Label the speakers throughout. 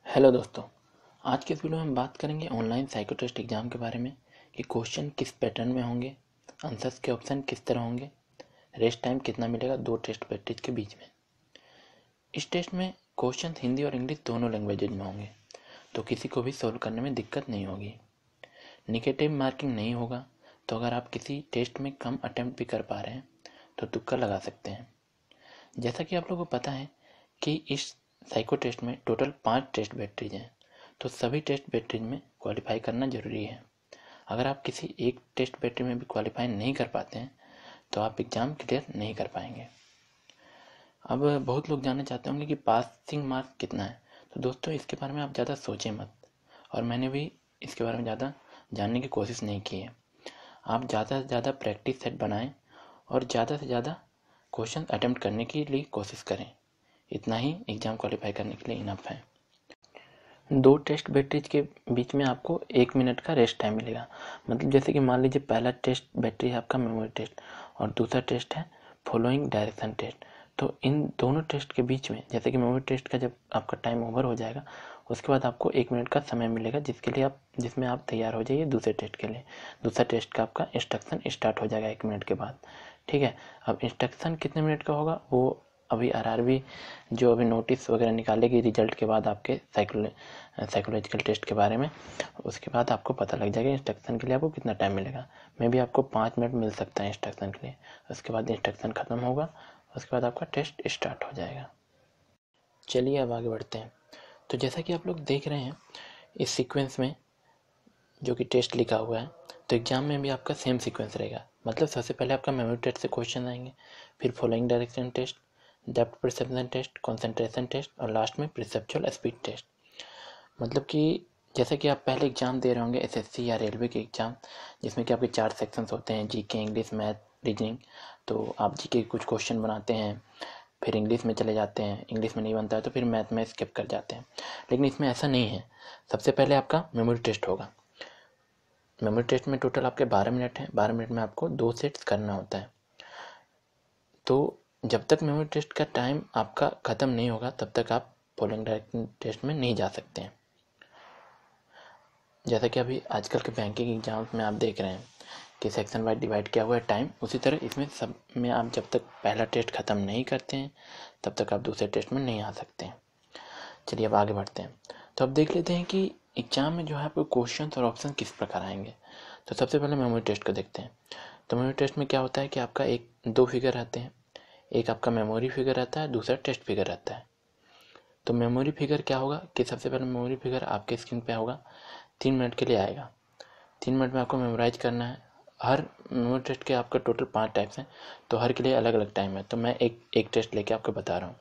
Speaker 1: Hello दोस्तों। आज के इस वीडियो में हम बात करेंगे ऑनलाइन साइको टेस्ट एग्ज़ाम के बारे में कि क्वेश्चन किस पैटर्न में होंगे, आंसर्स के ऑप्शन किस तरह होंगे, रेस्ट टाइम कितना मिलेगा दो टेस्ट पैकेज के बीच में। इस टेस्ट में क्वेश्चन हिंदी और इंग्लिश दोनों लैंग्वेजेज में होंगे, तो किसी को भी सोल्व करने में दिक्कत नहीं होगी। निगेटिव मार्किंग नहीं होगा, तो अगर आप किसी टेस्ट में कम अटैम्प्ट भी कर पा रहे हैं तो तुक्का लगा सकते हैं। जैसा कि आप लोगों को पता है कि इस साइको टेस्ट में टोटल 5 टेस्ट बैटरीज हैं, तो सभी टेस्ट बैटरीज में क्वालिफाई करना ज़रूरी है। अगर आप किसी एक टेस्ट बैटरी में भी क्वालिफाई नहीं कर पाते हैं तो आप एग्ज़ाम क्लियर नहीं कर पाएंगे। अब बहुत लोग जानना चाहते होंगे कि पासिंग मार्क कितना है, तो दोस्तों इसके बारे में आप ज़्यादा सोचें मत, और मैंने भी इसके बारे में ज़्यादा जानने की कोशिश नहीं की है। आप ज़्यादा से ज़्यादा प्रैक्टिस सेट बनाएं और ज़्यादा से ज़्यादा क्वेश्चन अटेम्प्ट करने के लिए कोशिश करें। इतना ही एग्ज़ाम क्वालिफाई करने के लिए इनफ है। दो टेस्ट बैटरीज के बीच में आपको 1 मिनट का रेस्ट टाइम मिलेगा। मतलब जैसे कि मान लीजिए पहला टेस्ट बैटरी है आपका मेमोरी टेस्ट और दूसरा टेस्ट है फॉलोइंग डायरेक्शन टेस्ट। तो इन दोनों टेस्ट के बीच में जैसे कि मेमोरी टेस्ट का जब आपका टाइम ओवर हो जाएगा उसके बाद आपको 1 मिनट का समय मिलेगा जिसमें आप तैयार हो जाइए दूसरे टेस्ट के लिए। दूसरा टेस्ट का आपका इंस्ट्रक्शन स्टार्ट हो जाएगा 1 मिनट के बाद। ठीक है, अब इंस्ट्रक्शन कितने मिनट का होगा वो अभी आरआरबी जो अभी नोटिस वगैरह निकालेगी रिजल्ट के बाद आपके साइकोलॉजिकल टेस्ट के बारे में, उसके बाद आपको पता लग जाएगा इंस्ट्रक्शन के लिए आपको कितना टाइम मिलेगा। मे भी आपको 5 मिनट मिल सकता है इंस्ट्रक्शन के लिए। उसके बाद इंस्ट्रक्शन ख़त्म होगा, उसके बाद आपका टेस्ट स्टार्ट हो जाएगा। चलिए अब आगे बढ़ते हैं। तो जैसा कि आप लोग देख रहे हैं इस सीक्वेंस में जो कि टेस्ट लिखा हुआ है, तो एग्ज़ाम में भी आपका सेम सीक्वेंस रहेगा। मतलब सबसे पहले आपका मेमोरी टेस्ट से क्वेश्चन आएंगे, फिर following direction test, depth perception test, concentration test और लास्ट में परसेप्चुअल स्पीड टेस्ट। मतलब कि जैसे कि आप पहले एग्ज़ाम दे रहे होंगे एसएससी या रेलवे के एग्ज़ाम, जिसमें कि आपके 4 सेक्शंस होते हैं, जीके, इंग्लिश, मैथ, रीजनिंग। तो आप जीके कुछ क्वेश्चन बनाते हैं, फिर इंग्लिश में चले जाते हैं, इंग्लिश में नहीं बनता है तो फिर मैथ में स्किप कर जाते हैं। लेकिन इसमें ऐसा नहीं है। सबसे पहले आपका मेमोरी टेस्ट होगा। मेमोरी टेस्ट में टोटल आपके 12 मिनट हैं। 12 मिनट में आपको 2 सेट्स करना होता है। तो जब तक मेमोरी टेस्ट का टाइम आपका ख़त्म नहीं होगा तब तक आप फॉलोइंग डायरेक्शन टेस्ट में नहीं जा सकते हैं। जैसा कि अभी आजकल के बैंकिंग एग्जाम्स में आप देख रहे हैं कि सेक्शन वाइज डिवाइड किया हुआ है टाइम, उसी तरह इसमें सब में आप जब तक पहला टेस्ट ख़त्म नहीं करते हैं तब तक आप दूसरे टेस्ट में नहीं आ सकते हैं। चलिए अब आगे बढ़ते हैं। तो अब देख लेते हैं कि एग्ज़ाम में जो है आपको क्वेश्चन और ऑप्शन किस प्रकार आएंगे। तो सबसे पहले मेमोरी टेस्ट को देखते हैं। तो मेमोरी टेस्ट में क्या होता है कि आपका 2 फिगर रहते हैं। एक आपका मेमोरी फिगर रहता है, दूसरा टेस्ट फिगर रहता है। तो मेमोरी फिगर क्या होगा कि सबसे पहले मेमोरी फिगर आपके स्क्रीन पे होगा, 3 मिनट के लिए आएगा। 3 मिनट में आपको मेमोराइज करना है। हर मेमोरी टेस्ट के आपका टोटल 5 टाइप्स हैं, तो हर के लिए अलग अलग टाइम है। तो मैं एक टेस्ट लेके आपको बता रहा हूँ।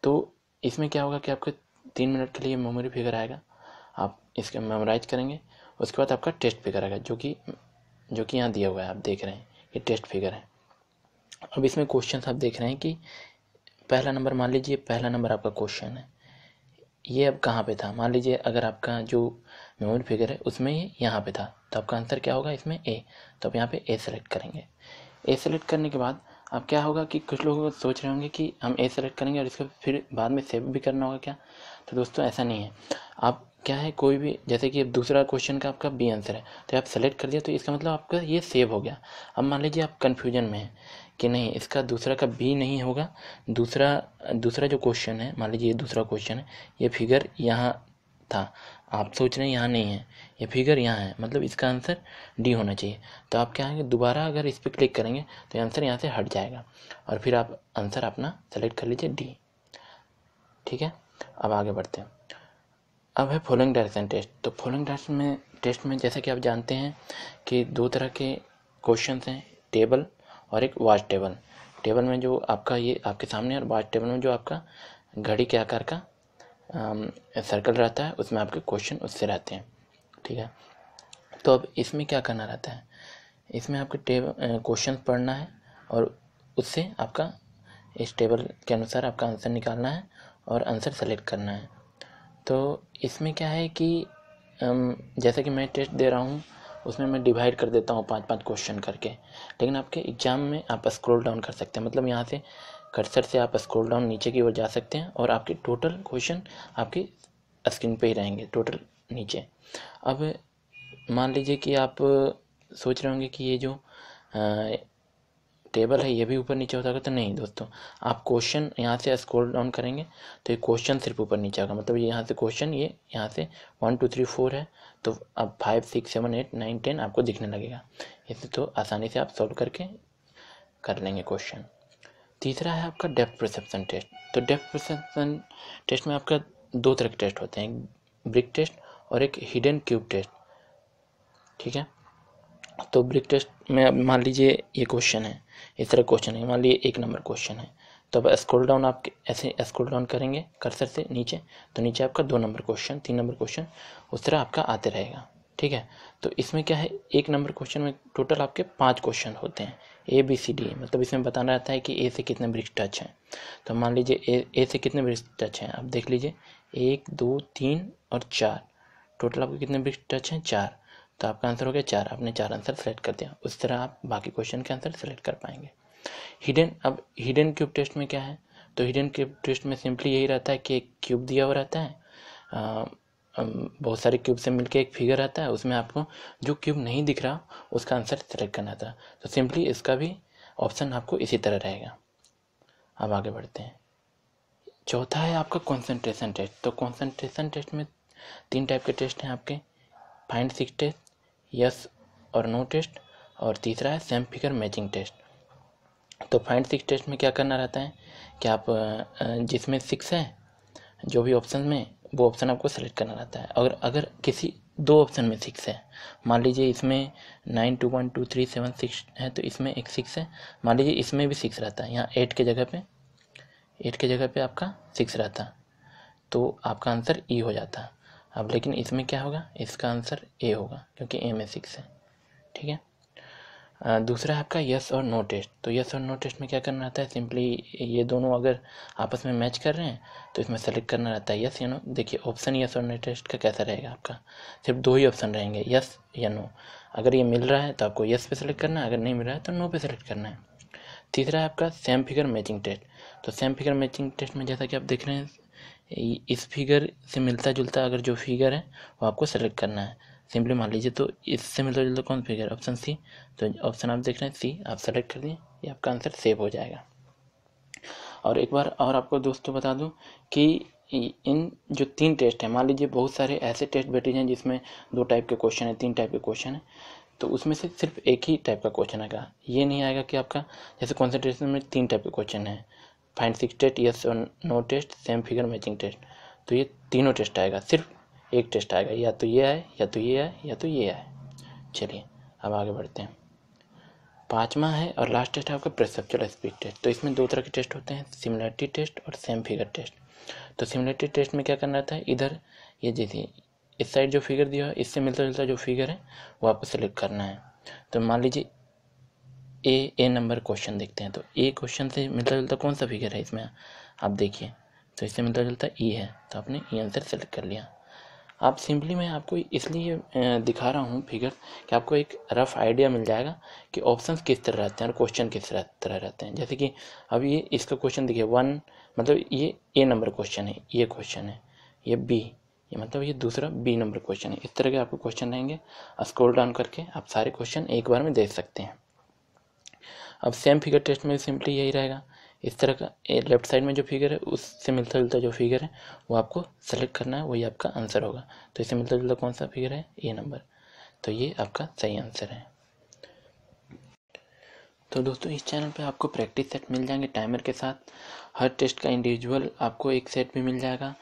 Speaker 1: तो इसमें क्या होगा कि आपके 3 मिनट के लिए मेमोरी फिगर आएगा, आप इसके मेमोराइज करेंगे। उसके बाद आपका टेस्ट फिगर आएगा जो कि यहाँ दिया हुआ है, आप देख रहे हैं ये टेस्ट फिगर है। अब इसमें क्वेश्चन आप देख रहे हैं कि पहला नंबर, मान लीजिए पहला नंबर आपका क्वेश्चन है, ये अब कहाँ पे था। मान लीजिए अगर आपका जो मेमोरी फिगर है उसमें ये यहाँ पे था, तो आपका आंसर क्या होगा इसमें ए। तो आप यहाँ पे ए सेलेक्ट करेंगे। ए सेलेक्ट करने के बाद अब क्या होगा कि कुछ लोग सोच रहे होंगे कि हम ए सेलेक्ट करेंगे और इसको फिर बाद में सेव भी करना होगा क्या। तो दोस्तों ऐसा नहीं है। आप क्या है, कोई भी जैसे कि दूसरा क्वेश्चन का आपका बी आंसर है तो आप सेलेक्ट कर दिया तो इसका मतलब आपका ये सेव हो गया। अब मान लीजिए आप कन्फ्यूजन में हैं कि नहीं इसका दूसरा का बी नहीं होगा, दूसरा जो क्वेश्चन है, मान लीजिए ये दूसरा क्वेश्चन है, ये फिगर यहाँ था, आप सोच रहे हैं यहाँ नहीं है, ये फिगर यहाँ है, मतलब इसका आंसर डी होना चाहिए। तो आप क्या है दोबारा अगर इस पर क्लिक करेंगे तो आंसर यहाँ से हट जाएगा और फिर आप आंसर अपना सेलेक्ट कर लीजिए डी। ठीक है, अब आगे बढ़ते हैं। अब है फॉलोइंग डायरेक्शन टेस्ट। तो फॉलोइंग डायरेक्शन टेस्ट में जैसा कि आप जानते हैं कि 2 तरह के क्वेश्चन हैं, टेबल और एक वाच टेबल। टेबल में जो आपका ये आपके सामने और वाच टेबल में जो आपका घड़ी के आकार का सर्कल रहता है उसमें आपके क्वेश्चन उससे रहते हैं। ठीक है, तो अब इसमें क्या करना रहता है, इसमें आपके क्वेश्चन पढ़ना है और उससे आपका इस टेबल के अनुसार आपका आंसर निकालना है और आंसर सेलेक्ट करना है। तो इसमें क्या है कि जैसे कि मैं टेस्ट दे रहा हूँ उसमें मैं डिवाइड कर देता हूँ 5-5 क्वेश्चन करके, लेकिन आपके एग्ज़ाम में आप स्क्रॉल डाउन कर सकते हैं। मतलब यहाँ से कर्सर से आप स्क्रॉल डाउन नीचे की ओर जा सकते हैं और आपके टोटल क्वेश्चन आपकी स्क्रीन पे ही रहेंगे टोटल नीचे। अब मान लीजिए कि आप सोच रहे होंगे कि ये जो टेबल है ये भी ऊपर नीचे होता होगा, तो नहीं दोस्तों, आप क्वेश्चन यहाँ से स्क्रॉल डाउन करेंगे तो ये क्वेश्चन सिर्फ ऊपर नीचे होगा, मतलब ये यहाँ से क्वेश्चन, ये यहाँ से 1 2 3 4 है, तो अब 5 6 7 8 9 10 आपको दिखने लगेगा। इसे तो आसानी से आप सॉल्व करके कर लेंगे क्वेश्चन। तीसरा है आपका डेप्थ परसेप्शन टेस्ट। तो डेप्थ परसेप्शन टेस्ट में आपका दो तरह के टेस्ट होते हैं, एक ब्रिक टेस्ट और एक हिडन क्यूब टेस्ट। ठीक है, तो ब्रिक टेस्ट में अब मान लीजिए ये क्वेश्चन है, इस तरह क्वेश्चन है, मान लीजिए 1 नंबर क्वेश्चन है, तो अब स्क्रॉल डाउन आप ऐसे स्क्रॉल डाउन करेंगे कर्सर से नीचे, तो नीचे आपका 2 नंबर क्वेश्चन, 3 नंबर क्वेश्चन, उस तरह आपका आते रहेगा। ठीक है, तो इसमें क्या है, 1 नंबर क्वेश्चन में टोटल आपके 5 क्वेश्चन होते हैं, ABCD, मतलब इसमें बताना रहता है कि ए से कितने ब्रिक टच हैं। तो मान लीजिए ए से कितने ब्रिक टच हैं, आप देख लीजिए 1 2 3 और 4, टोटल आपके कितने ब्रिक टच हैं, 4, तो आपका आंसर हो गया 4, आपने 4 आंसर सेलेक्ट कर दिया। उस तरह आप बाकी क्वेश्चन के आंसर सेलेक्ट कर पाएंगे। अब हिडन क्यूब टेस्ट में क्या है, तो हिडन क्यूब टेस्ट में सिंपली यही रहता है कि एक क्यूब दिया हुआ रहता है, बहुत सारे क्यूब से मिलके एक फिगर आता है, उसमें आपको जो क्यूब नहीं दिख रहा उसका आंसर सेलेक्ट करना था। तो सिंपली इसका भी ऑप्शन आपको इसी तरह रहेगा। अब आगे बढ़ते हैं। चौथा है आपका कॉन्सेंट्रेशन टेस्ट। तो कॉन्सेंट्रेशन टेस्ट में 3 टाइप के टेस्ट हैं आपके, फाइंड सिक्स टेस्ट, यस और नो टेस्ट, और तीसरा है सेम फिगर मैचिंग टेस्ट। तो फाइंड सिक्स टेस्ट में क्या करना रहता है कि आप जिसमें 6 है, जो भी ऑप्शन में, वो ऑप्शन आपको सेलेक्ट करना रहता है। अगर किसी 2 ऑप्शन में 6 है, मान लीजिए इसमें 9 2 1 2 3 7 6 है, तो इसमें एक 6 है, मान लीजिए इसमें भी 6 रहता है, यहाँ 8 के जगह पे आपका 6 रहता, तो आपका आंसर ई हो जाता। अब लेकिन इसमें क्या होगा, इसका आंसर ए होगा, क्योंकि ए में 6 है। ठीक है, दूसरा है आपका यस और नो टेस्ट। तो यस और नो टेस्ट में क्या करना रहता है, सिंपली ये दोनों अगर आपस में मैच कर रहे हैं तो इसमें सेलेक्ट करना रहता है यस या नो। देखिए ऑप्शन यस और नो टेस्ट का कैसा रहेगा, आपका सिर्फ 2 ही ऑप्शन रहेंगे, यस या नो। अगर ये मिल रहा है तो आपको यस पे सेलेक्ट करना है, अगर नहीं मिल रहा है तो नो पे सेलेक्ट करना है। तीसरा है आपका सेम फिगर मैचिंग टेस्ट। तो सेम फिगर मैचिंग टेस्ट में जैसा कि आप देख रहे हैं, इस फिगर से मिलता जुलता अगर जो फिगर है वो आपको सेलेक्ट करना है। सिंपली मान लीजिए, तो इससे मिलता जुलता कौन फिगर, ऑप्शन सी, तो ऑप्शन आप देख रहे हैं सी, आप सेलेक्ट कर दिए, ये आपका आंसर सेव हो जाएगा। और एक बार और आपको दोस्तों बता दूं कि इन जो 3 टेस्ट हैं, मान लीजिए बहुत सारे ऐसे टेस्ट बैठे हैं जिसमें 2 टाइप के क्वेश्चन है, 3 टाइप के क्वेश्चन है, तो उसमें से सिर्फ एक ही टाइप का क्वेश्चन आएगा। ये नहीं आएगा कि आपका जैसे कॉन्सेंट्रेशन में 3 टाइप के क्वेश्चन है, फाइंड सिक्स टेस्ट, यस और no test, same figure matching test, तो ये तीनों टेस्ट आएगा, सिर्फ एक टेस्ट आएगा, या तो ये आए, या तो ये आए, या तो ये आए। चलिए अब आगे बढ़ते हैं। 5वां है और लास्ट टेस्ट है आपका परसेप्चुअल स्पीड टेस्ट। तो इसमें 2 तरह के टेस्ट होते हैं, सिमिलरिटी टेस्ट और सेम फिगर टेस्ट। तो सिमिलरिटी टेस्ट में क्या करना रहता है, इधर ये जैसे इस साइड जो फिगर दिया है इससे मिलता जुलता जो फिगर है वो आपको सेलेक्ट करना है। तो मान लीजिए ए नंबर क्वेश्चन देखते हैं, तो ए क्वेश्चन से मिलता जुलता कौन सा फिगर है इसमें, आप देखिए, तो इससे मिलता जुलता ई है, तो आपने ई आंसर सेलेक्ट कर लिया। आप सिंपली मैं आपको इसलिए दिखा रहा हूँ फिगर कि आपको एक रफ आइडिया मिल जाएगा कि ऑप्शंस किस तरह रहते हैं और क्वेश्चन किस तरह रहते हैं। जैसे कि अब ये इसका क्वेश्चन देखिए 1, मतलब ये ए नंबर क्वेश्चन है, ये क्वेश्चन है, ये बी, ये मतलब ये दूसरा बी नंबर क्वेश्चन है। इस तरह के आपको क्वेश्चन रहेंगे, स्क्रॉल डाउन करके आप सारे क्वेश्चन एक बार में देख सकते हैं। अब सेम फिगर टेस्ट में सिंपली यही रहेगा, इस तरह का लेफ्ट साइड में जो फिगर है उससे मिलता जुलता जो फिगर है वो आपको सेलेक्ट करना है, वही आपका आंसर होगा। तो इससे मिलता जुलता कौन सा फिगर है, ए नंबर, तो ये आपका सही आंसर है। तो दोस्तों इस चैनल पे आपको प्रैक्टिस सेट मिल जाएंगे टाइमर के साथ, हर टेस्ट का इंडिविजुअल आपको एक सेट भी मिल जाएगा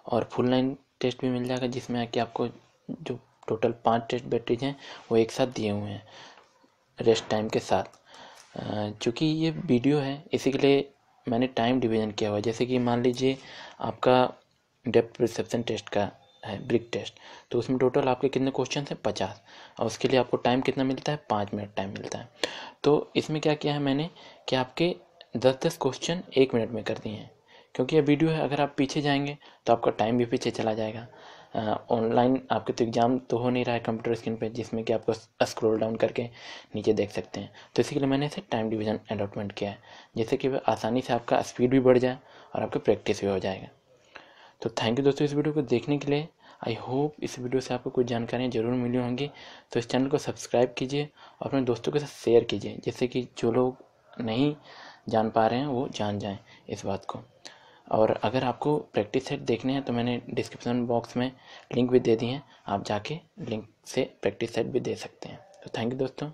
Speaker 1: और फुल लाइन टेस्ट भी मिल जाएगा, जिसमें कि आपको जो टोटल 5 टेस्ट बैटरीज हैं वो एक साथ दिए हुए हैं रेस्ट टाइम के साथ। चूँकि ये वीडियो है इसी के लिए मैंने टाइम डिवीज़न किया हुआ है। जैसे कि मान लीजिए आपका डेप्थ परसेप्शन टेस्ट का है ब्रिक टेस्ट, तो उसमें टोटल आपके कितने क्वेश्चन हैं, 50, और उसके लिए आपको टाइम कितना मिलता है, 5 मिनट टाइम मिलता है। तो इसमें क्या किया है मैंने कि आपके 10-10 क्वेश्चन 1 मिनट में कर दिए हैं, क्योंकि ये वीडियो है, अगर आप पीछे जाएंगे तो आपका टाइम भी पीछे चला जाएगा। ऑनलाइन आपके तो एग्ज़ाम तो हो नहीं रहा है कंप्यूटर स्क्रीन पे जिसमें कि आपको स्क्रॉल डाउन करके नीचे देख सकते हैं, तो इसी के लिए मैंने इसे टाइम डिवीज़न अलॉटमेंट किया है, जिससे कि आसानी से आपका स्पीड भी बढ़ जाए और आपका प्रैक्टिस भी हो जाएगा। तो थैंक यू दोस्तों इस वीडियो को देखने के लिए। आई होप इस वीडियो से आपको कुछ जानकारियाँ ज़रूर मिली होंगी। तो इस चैनल को सब्सक्राइब कीजिए और अपने दोस्तों के साथ शेयर कीजिए, जिससे कि जो लोग नहीं जान पा रहे हैं वो जान जाएं इस बात को। और अगर आपको प्रैक्टिस सेट देखने हैं तो मैंने डिस्क्रिप्शन बॉक्स में लिंक भी दे दी हैं, आप जाके लिंक से प्रैक्टिस सेट भी दे सकते हैं। तो थैंक यू दोस्तों।